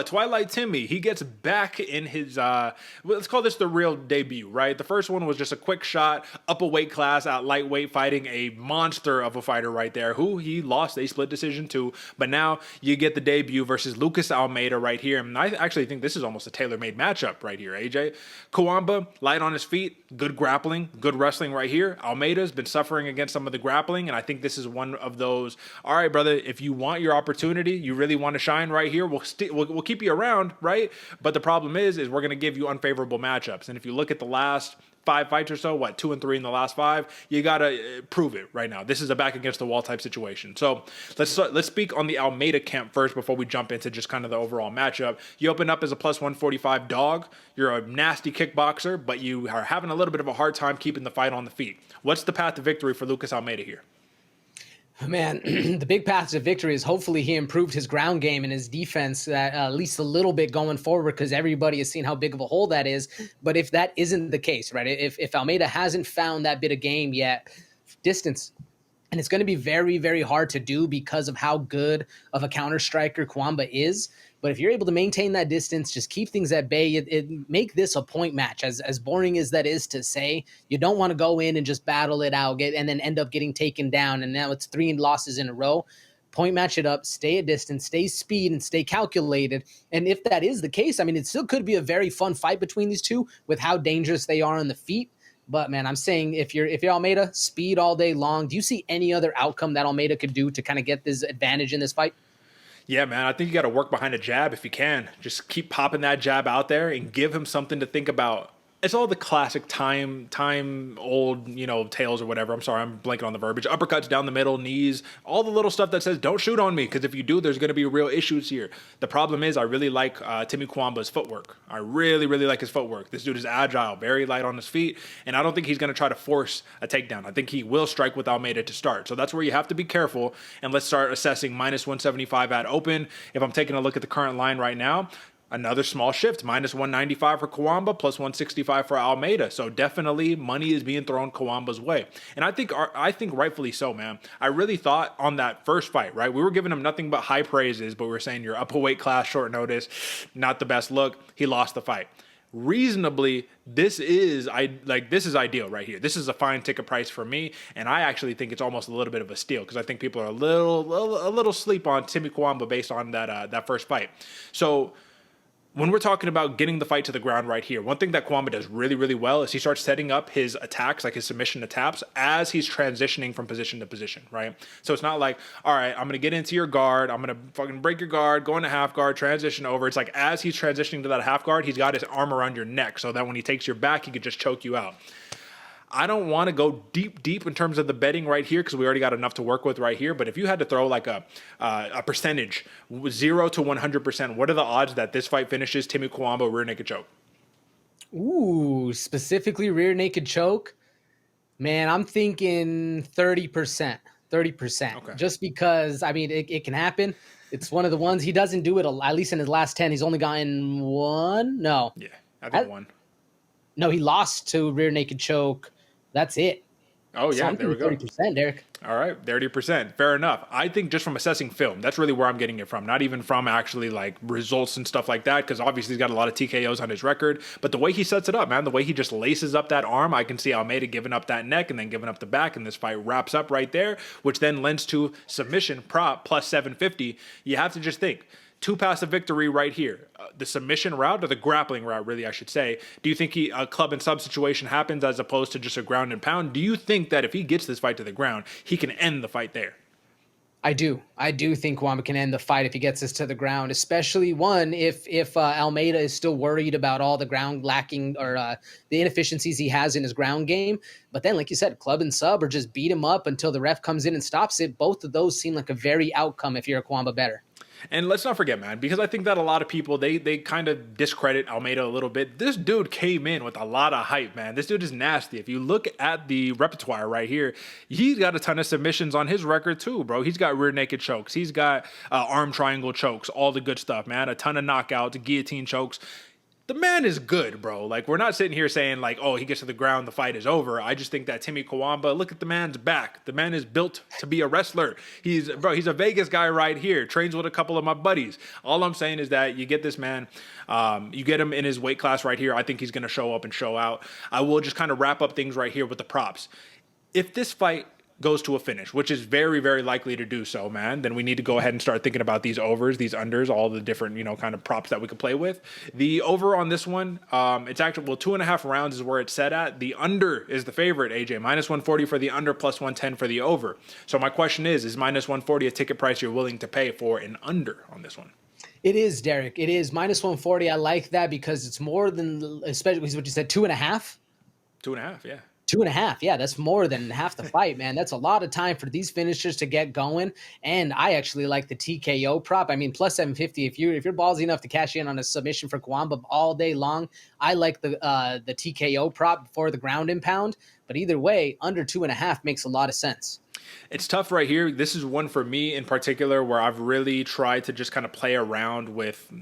Twilight Timmy, he gets back in his, let's call this the real debut, right? The first one was just a quick shot up a weight class at lightweight, fighting a monster of a fighter right there, who he lost a split decision to. But now you get the debut versus Lucas Almeida right here. And I actually think this is almost a tailor-made matchup right here, AJ. Cuamba, light on his feet, good grappling, good wrestling right here. Almeida's been suffering against some of the grappling, and I think this is one of those, all right, brother, if you want your opportunity, you really want to shine right here, we'll keep you around, right? But the problem is we're going to give you unfavorable matchups. And if you look at the last 5 fights or so, 2 and 3 in the last 5, you got to prove it right now. This is a back against the wall type situation. So let's speak on the Almeida camp first before we jump into just kind of the overall matchup. You open up as a plus 145 dog. You're a nasty kickboxer, but you are having a little bit of a hard time keeping the fight on the feet. What's the path to victory for Lucas Almeida here? Man, the big path to victory is hopefully he improved his ground game and his defense at least a little bit going forward, because everybody has seen how big of a hole that is. But if that isn't the case, right, if Almeida hasn't found that bit of game yet, distance. And it's going to be very, very hard to do because of how good of a counter striker Cuamba is. But if you're able to maintain that distance, just keep things at bay, it make this a point match. As boring as that is to say, you don't want to go in and just battle it out and then end up getting taken down. And now it's 3 losses in a row. Point match it up, stay at distance, stay speed, and stay calculated. And if that is the case, I mean, it still could be a very fun fight between these two with how dangerous they are on the feet. But, man, I'm saying if you're Almeida, speed all day long. Do you see any other outcome that Almeida could do to kind of get this advantage in this fight? Yeah, man, I think you got to work behind a jab if you can. Just keep popping that jab out there and give him something to think about. It's all the classic time old, tales or whatever. I'm sorry, I'm blanking on the verbiage. Uppercuts down the middle, knees, all the little stuff that says, don't shoot on me, because if you do, there's going to be real issues here. The problem is I really like Timmy Cuamba's footwork. I really, really like his footwork. This dude is agile, very light on his feet, and I don't think he's going to try to force a takedown. I think he will strike with Almeida to start. So that's where you have to be careful, and let's start assessing minus 175 at open. If I'm taking a look at the current line right now, another small shift, minus 195 for Cuamba, plus 165 for Almeida. So definitely money is being thrown Cuamba's way. And I think rightfully so, man. I really thought on that first fight, right? We were giving him nothing but high praises, but we were saying you're up a weight class, short notice, not the best look. He lost the fight. Reasonably, this is ideal right here. This is a fine ticket price for me, and I actually think it's almost a little bit of a steal, because I think people are a little sleep on Timmy Cuamba based on that first fight. So when we're talking about getting the fight to the ground right here, one thing that Cuamba does really, really well is he starts setting up his attacks, like his submission attacks, as he's transitioning from position to position, right? So it's not like, all right, I'm going to get into your guard, I'm going to fucking break your guard, go into half guard, transition over. It's like as he's transitioning to that half guard, he's got his arm around your neck so that when he takes your back, he could just choke you out. I don't want to go deep in terms of the betting right here, because we already got enough to work with right here. But if you had to throw like a percentage, 0 to 100%, what are the odds that this fight finishes Timmy Cuamba rear naked choke? Ooh, specifically rear naked choke? Man, I'm thinking 30%. 30%. Okay. Just because, I mean, it can happen. It's one of the ones he doesn't do it, at least in his last 10. He's only gotten 1? No. Yeah, I think 1. No, he lost to rear naked choke. That's it. Oh, yeah, there we go. 30%, Derek. All right, 30%. Fair enough. I think just from assessing film, that's really where I'm getting it from. Not even from actually like results and stuff like that, because obviously he's got a lot of TKOs on his record. But the way he sets it up, man, the way he just laces up that arm, I can see Almeida giving up that neck and then giving up the back, and this fight wraps up right there, which then lends to submission prop plus 750. You have to just think, 2 paths of victory right here. The submission route, or the grappling route, really, I should say. Do you think a club and sub situation happens as opposed to just a ground and pound? Do you think that if he gets this fight to the ground, he can end the fight there? I do. I do think Cuamba can end the fight if he gets this to the ground, especially if Almeida is still worried about all the ground lacking or the inefficiencies he has in his ground game. But then, like you said, club and sub, or just beat him up until the ref comes in and stops it. Both of those seem like a very outcome if you're a Cuamba bettor. And let's not forget, man, because I think that a lot of people, they kind of discredit Almeida a little bit. This dude came in with a lot of hype, man. This dude is nasty. If you look at the repertoire right here, he's got a ton of submissions on his record too, bro. He's got rear naked chokes. He's got arm triangle chokes, all the good stuff, man. A ton of knockouts, guillotine chokes. the man is good, bro. Like, we're not sitting here saying like, oh, he gets to the ground, the fight is over. I just think that Timmy Cuamba, look at the man's back. The man is built to be a wrestler. He's a Vegas guy right here. Trains with a couple of my buddies. All I'm saying is that you get this man, you get him in his weight class right here. I think he's going to show up and show out. I will just kind of wrap up things right here with the props. If this fight goes to a finish, which is very, very likely to do so, man, then we need to go ahead and start thinking about these overs, these unders, all the different, kind of props that we could play with. The over on this one, it's actually, 2.5 rounds is where it's set at. The under is the favorite, AJ. Minus 140 for the under, plus 110 for the over. So my question is minus 140 a ticket price you're willing to pay for an under on this one? It is, Derek. It is minus 140. I like that because it's more than, especially what you said, 2.5. 2.5, yeah. 2.5. Yeah, that's more than half the fight, man. That's a lot of time for these finishers to get going. And I actually like the TKO prop. I mean, plus 750. If you're ballsy enough to cash in on a submission for Cuamba all day long, I like the TKO prop for the ground and pound. But either way, under 2.5 makes a lot of sense. It's tough right here. This is one for me in particular where I've really tried to just kind of play around with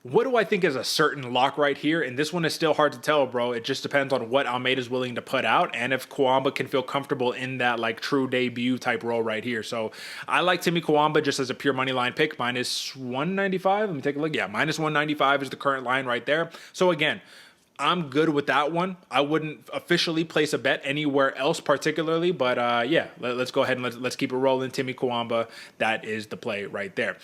what do I think is a certain lock right here? And this one is still hard to tell, bro. It just depends on what Almeida's willing to put out and if Cuamba can feel comfortable in that like true debut type role right here. So I like Timmy Cuamba just as a pure money line pick, minus 195. Let me take a look. Yeah, minus 195 is the current line right there. So again, I'm good with that one. I wouldn't officially place a bet anywhere else particularly, but yeah, let's go ahead and let's keep it rolling. Timmy Cuamba, that is the play right there.